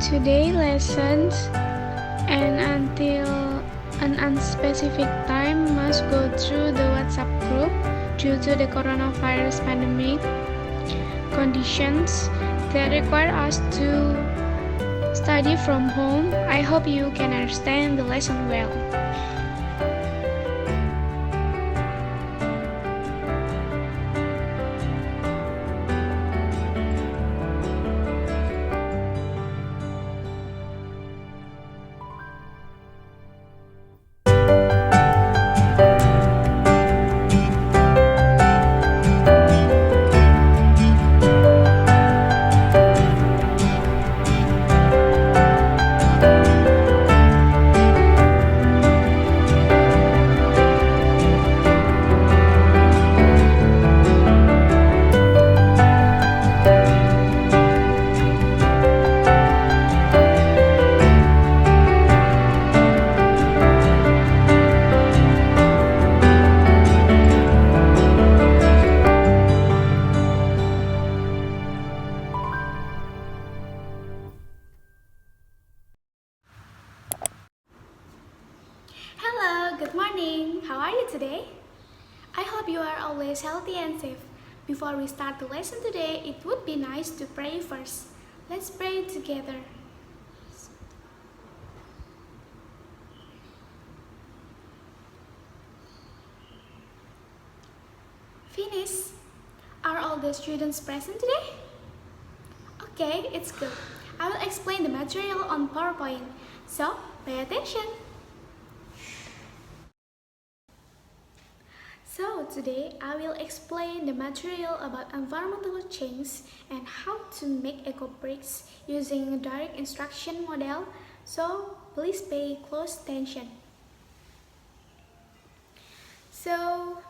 today lessons and until an unspecific time must go through the WhatsApp group due to the coronavirus pandemic conditions that require us to study from home. I hope you can understand the lesson well. Hello, good morning. How are you today? I hope you are always healthy and safe. Before we start the lesson today, it would be nice to pray first. Let's pray together. Finish. Are all the students present today? Okay, it's good. I will explain the material on PowerPoint, so pay attention. So today I will explain the material about environmental change and how to make eco bricks using a direct instruction model, so please pay close attention. So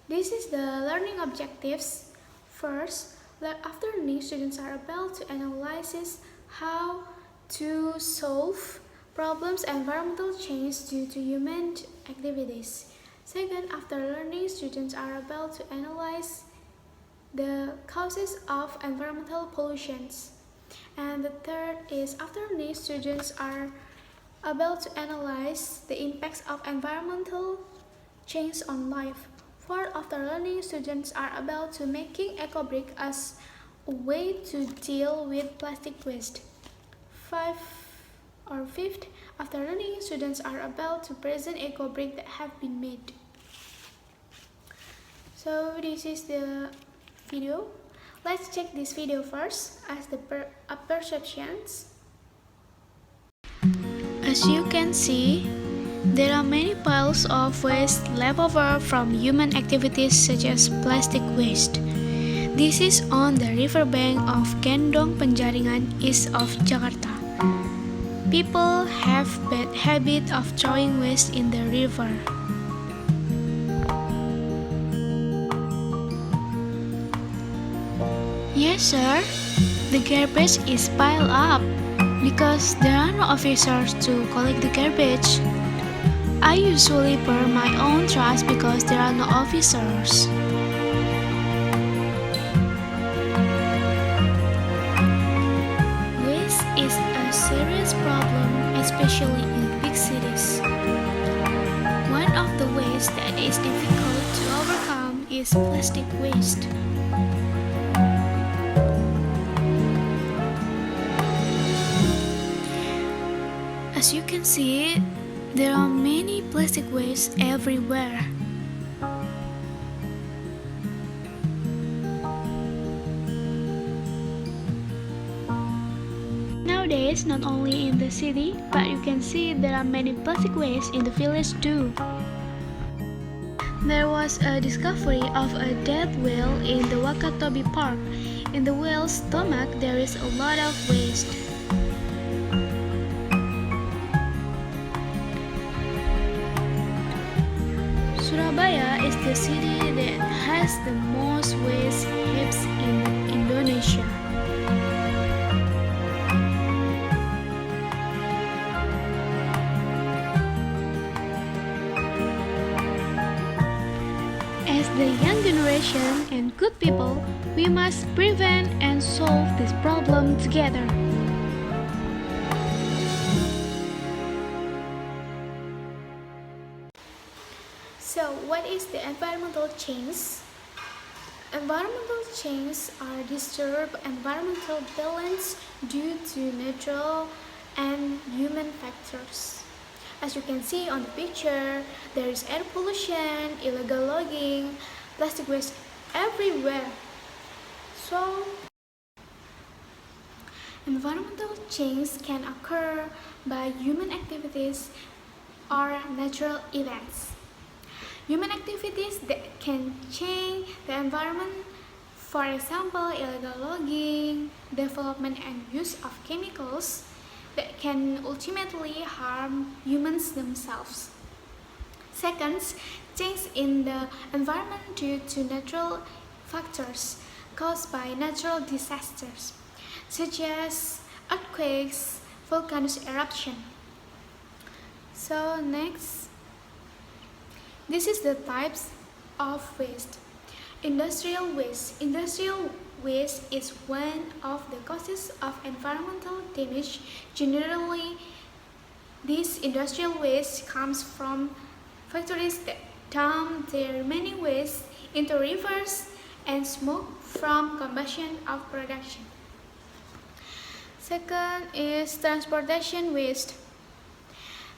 this is the learning objectives. First, after learning, students are about to analyze how to solve problems environmental change due to human activities. Second, after learning, students are about to analyze the causes of environmental pollutions. And the third is, after learning, students are about to analyze the impacts of environmental change on life. Fourth, after learning, students are about to making eco-brick as a way to deal with plastic waste. Fifth, after learning, students are about to present eco-brick that have been made. So this is the video. Let's check this video first as the perceptions. As you can see, there are many piles of waste left over from human activities such as plastic waste. This is on the riverbank of Gendong Penjaringan, east of Jakarta. People have bad habit of throwing waste in the river. Yes, sir. The garbage is piled up because there are no officers to collect the garbage. I usually burn my own trash because there are no officers. Waste is a serious problem, especially in big cities. One of the waste that is difficult to overcome is plastic waste. As you can see, there are many plastic waste everywhere. Nowadays, not only in the city, but you can see there are many plastic waste in the village too. There was a discovery of a dead whale in the Wakatobi Park. In the whale's stomach, there is a lot of waste. Surabaya is the city that has the most waste heaps in Indonesia. As the young generation and good people, we must prevent and solve this problem together. what is the environmental change? Environmental changes are disturbed environmental balance due to natural and human factors. As you can see on the picture, there is air pollution, illegal logging, plastic waste everywhere. So, environmental change can occur by human activities or natural events. Human activities that can change the environment, for example, illegal logging, development and use of chemicals that can ultimately harm humans themselves. Second, change in the environment due to natural factors caused by natural disasters, such as earthquakes, volcanic eruption. So next, this is the types of waste. Industrial waste. Industrial waste is one of the causes of environmental damage. Generally, this industrial waste comes from factories that dump their remaining waste into rivers and smoke from combustion of production. Second is transportation waste.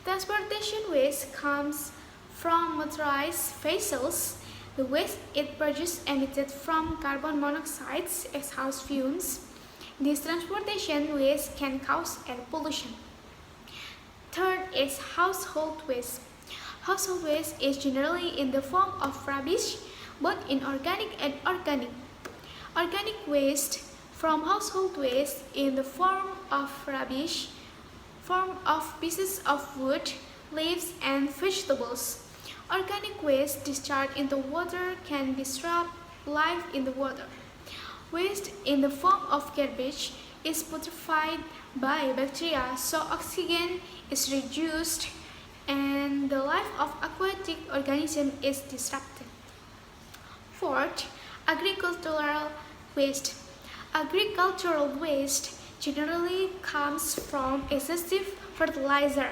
Transportation waste comes from motorized vessels. The waste it produces emitted from carbon monoxide exhaust fumes. This transportation waste can cause air pollution. Third is household waste. Household waste is generally in the form of rubbish, both inorganic and organic. Organic waste from household waste in the form of rubbish, form of pieces of wood, leaves, and vegetables. Organic waste discharged into water can disrupt life in the water. Waste in the form of garbage is putrefied by bacteria, so oxygen is reduced and the life of aquatic organisms is disrupted. Fourth, agricultural waste. Agricultural waste generally comes from excessive fertilizer.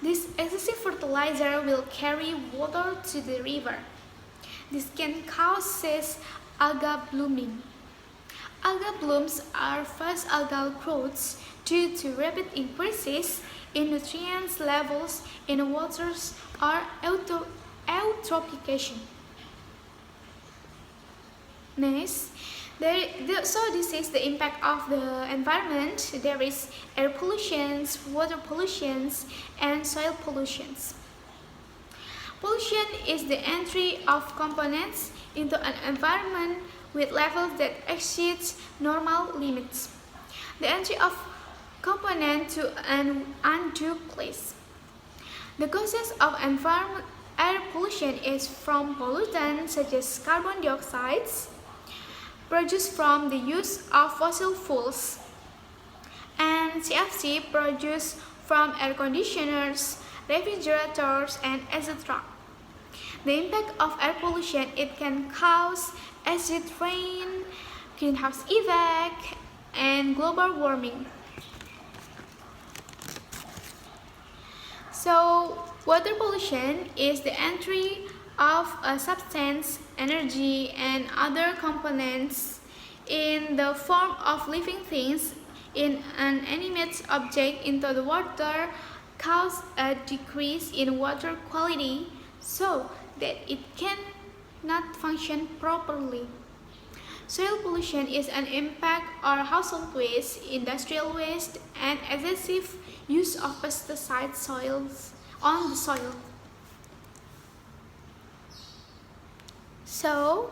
This excessive fertilizer will carry water to the river. This can cause alga blooming. Alga blooms are fast algal growths due to rapid increases in nutrients levels in the waters or eutrophication. Next, so this is the impact of the environment. There is air pollution, water pollution, and soil pollution. Pollution is the entry of components into an environment with levels that exceed normal limits. The entry of component to an undue place. The causes of air pollution is from pollutants such as carbon dioxide, produced from the use of fossil fuels, and CFC produced from air conditioners, refrigerators, and etc. The impact of air pollution, it can cause acid rain, greenhouse effect, and global warming. So, water pollution is the entry of a substance, energy, and other components in the form of living things in an animate object into the water cause a decrease in water quality so that it cannot function properly. Soil pollution is an impact or household waste, industrial waste, and excessive use of pesticide soils on the soil. So,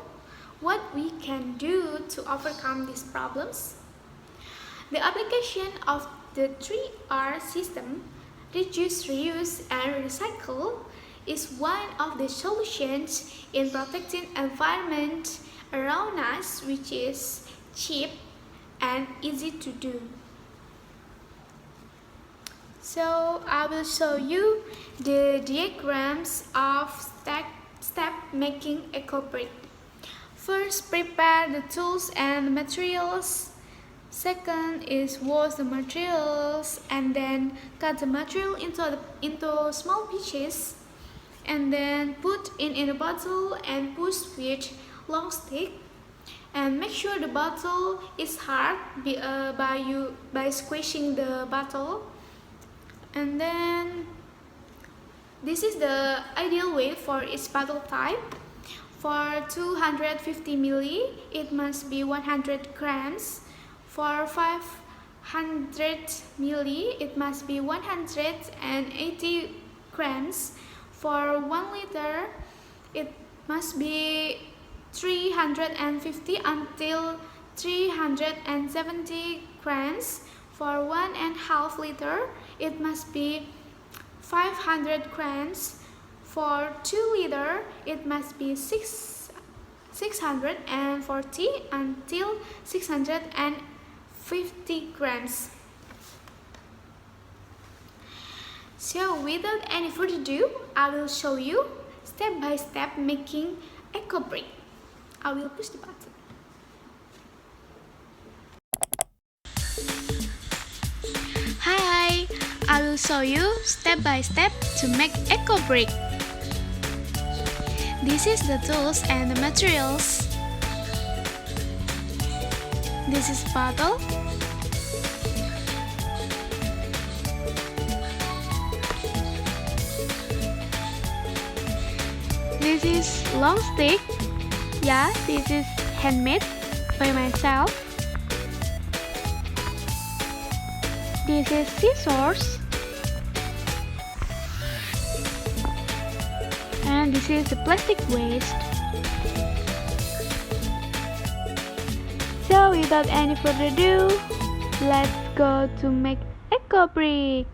what we can do to overcome these problems? The application of the 3R system, reduce, reuse, and recycle, is one of the solutions in protecting environment around us, which is cheap and easy to do. So I will show you the diagrams of step making eco-brick. First, prepare the tools and materials. Second is wash the materials and then cut the material into small pieces. and then put in a bottle and push with long stick, and make sure the bottle is hard by squishing the bottle. And then this is the ideal weight for each bottle type. For 250 ml, it must be 100 grams. For 500 ml, it must be 180 grams. For 1 liter, it must be 350 until 370 grams. For 1.5 liter, it must be 500 grams. For 2 liter, it must be 640 until 650 grams. So without any further ado, I will show you step by step making eco brick. I will push the button. Hi, I will show you step by step to make eco brick. This is the tools and the materials. This is bottle. This is long stick. Yeah, this is handmade by myself. This is scissors. And this is the plastic waste. So without any further ado, let's go to make eco brick.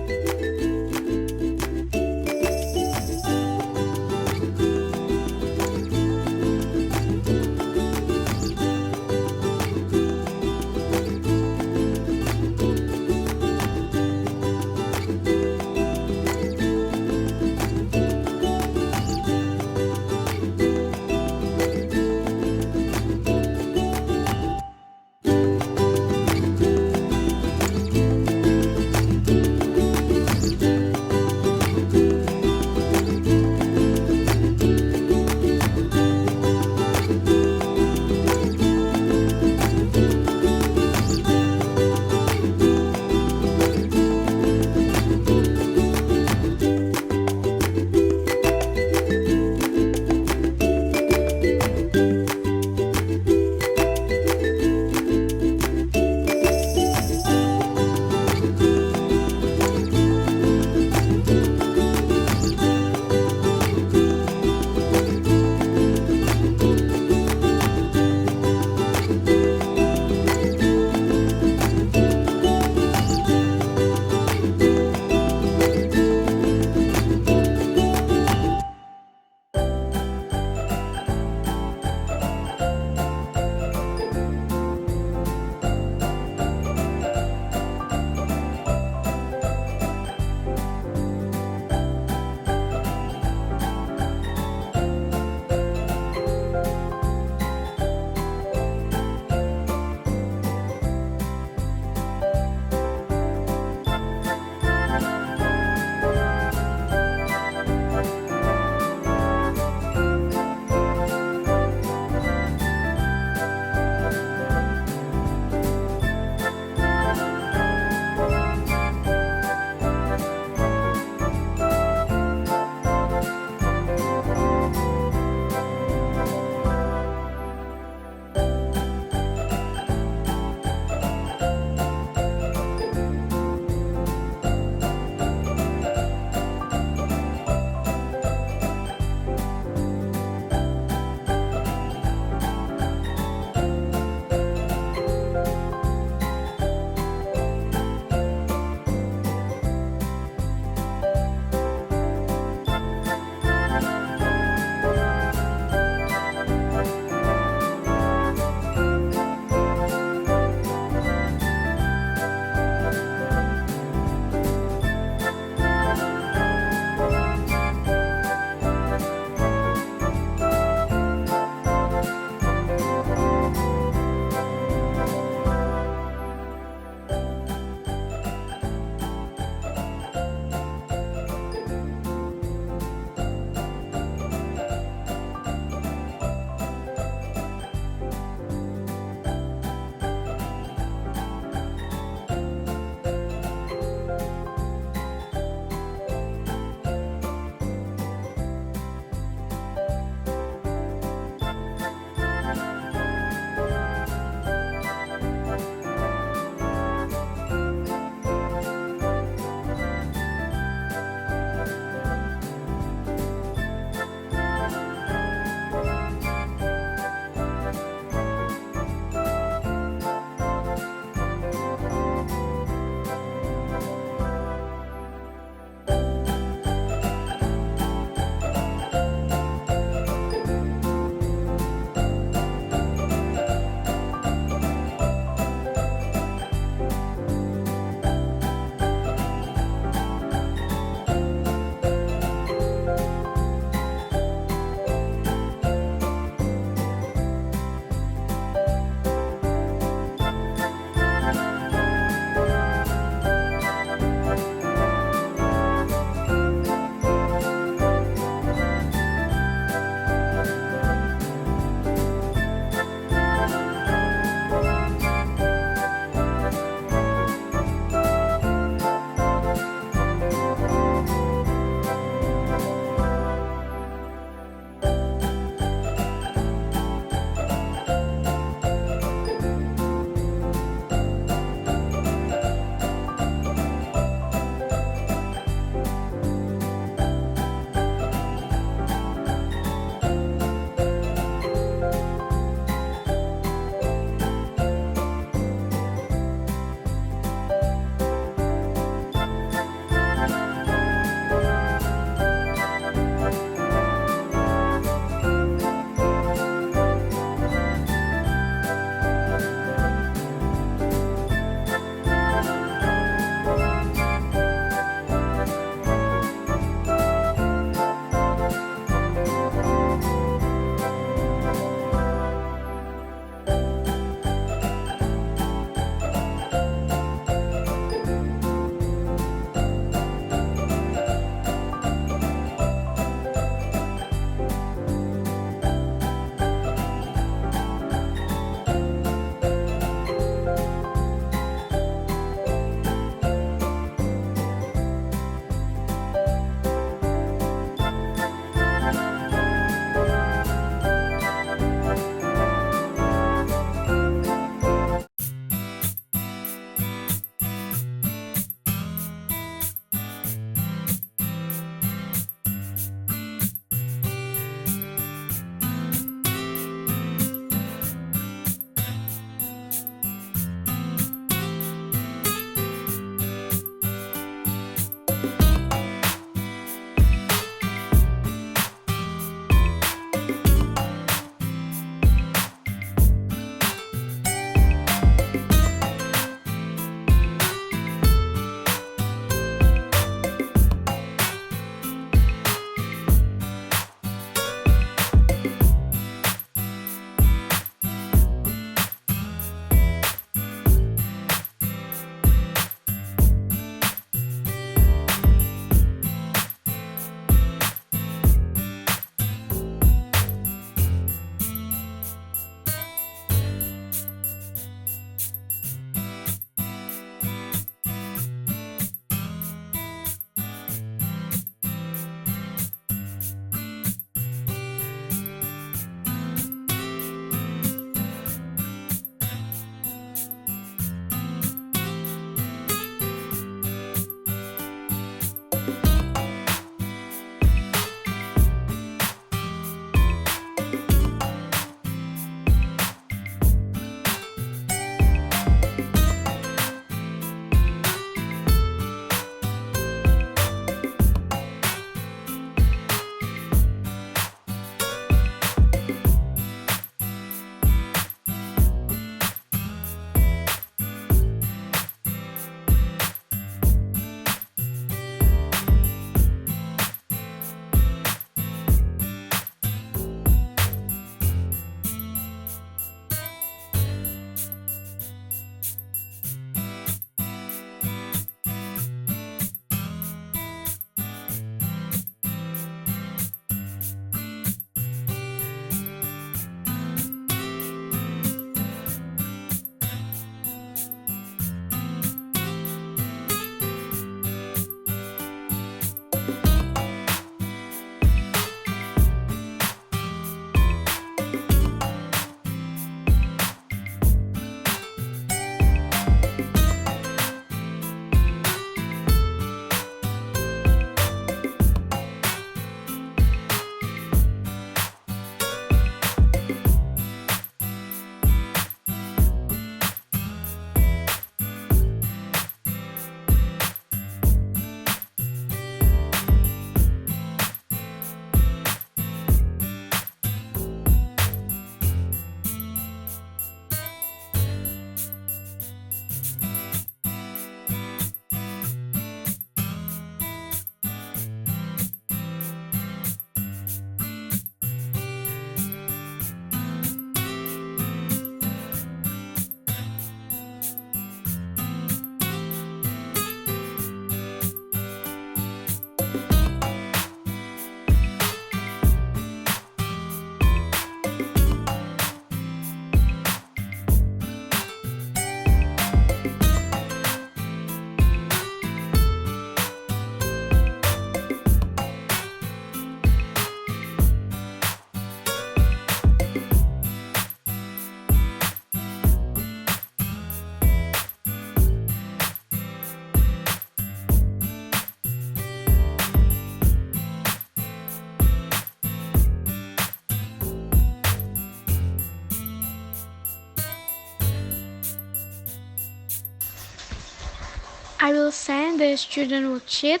I will send the student worksheet.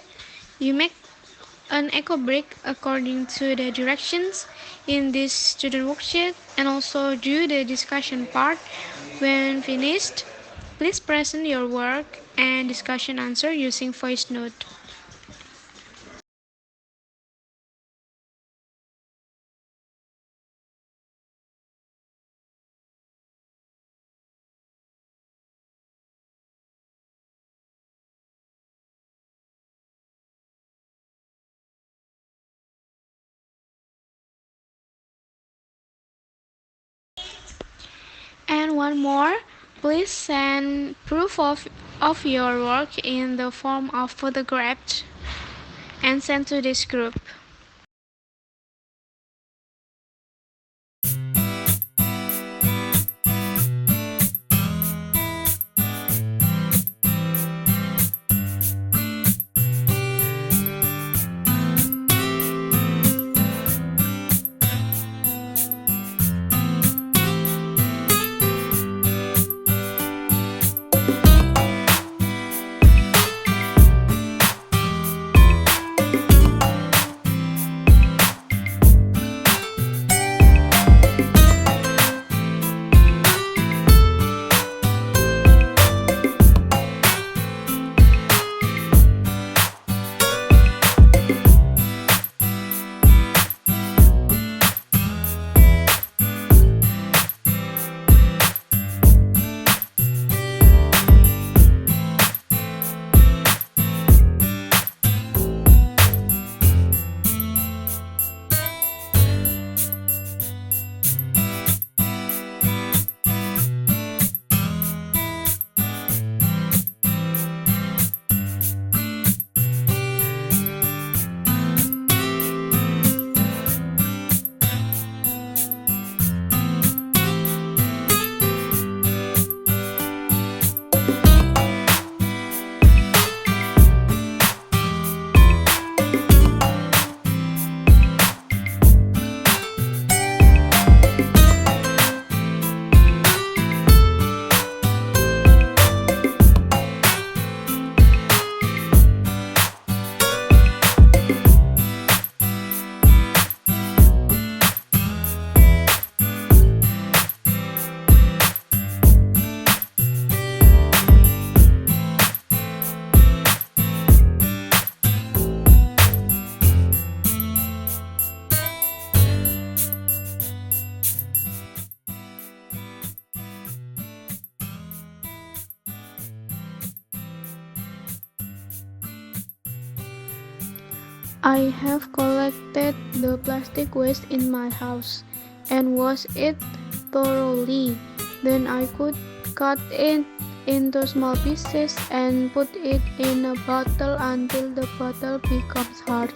You make an eco brick according to the directions in this student worksheet and also do the discussion part. When finished, please present your work and discussion answer using voice note. And one more, please send proof of your work in the form of photographs and send to this group. I have collected the plastic waste in my house and washed it thoroughly. Then I could cut it into small pieces and put it in a bottle until the bottle becomes hard.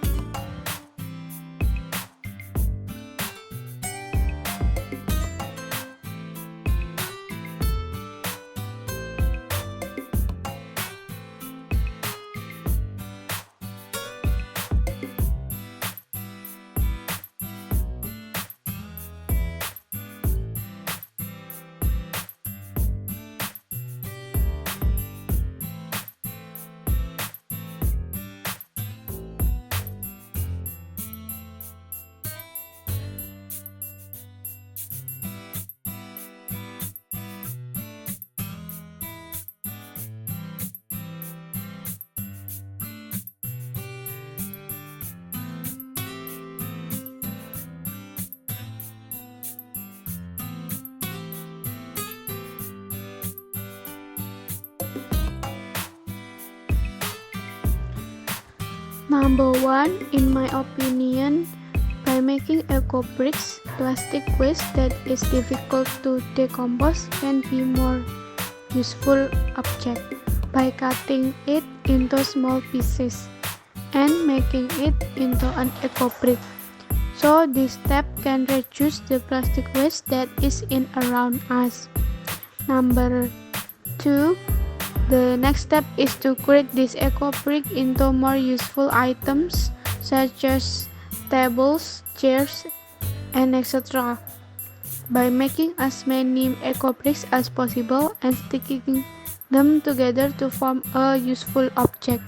Number 1, in my opinion, by making eco bricks, plastic waste that is difficult to decompose can be more useful object by cutting it into small pieces and making it into an eco brick. So this step can reduce the plastic waste that is in around us. Number 2, the next step is to create this eco brick into more useful items such as tables, chairs, and etc. By making as many eco bricks as possible and sticking them together to form a useful object.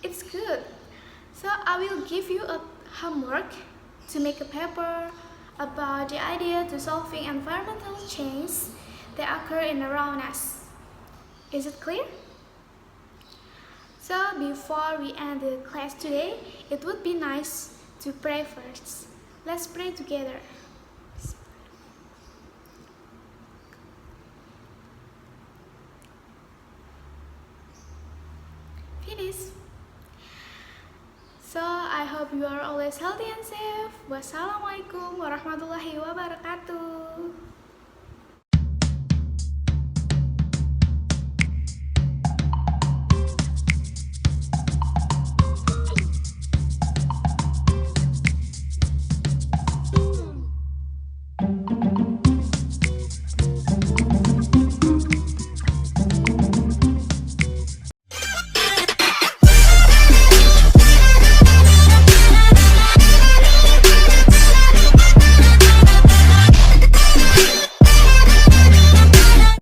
It's good. So I will give you a homework to make a paper about the idea to solving environmental change that occur in around us. Is it clear? So before we end the class today, it would be nice to pray first. Let's pray together. Finish. So I hope you are always healthy and safe. Wassalamualaikum warahmatullahi wabarakatuh.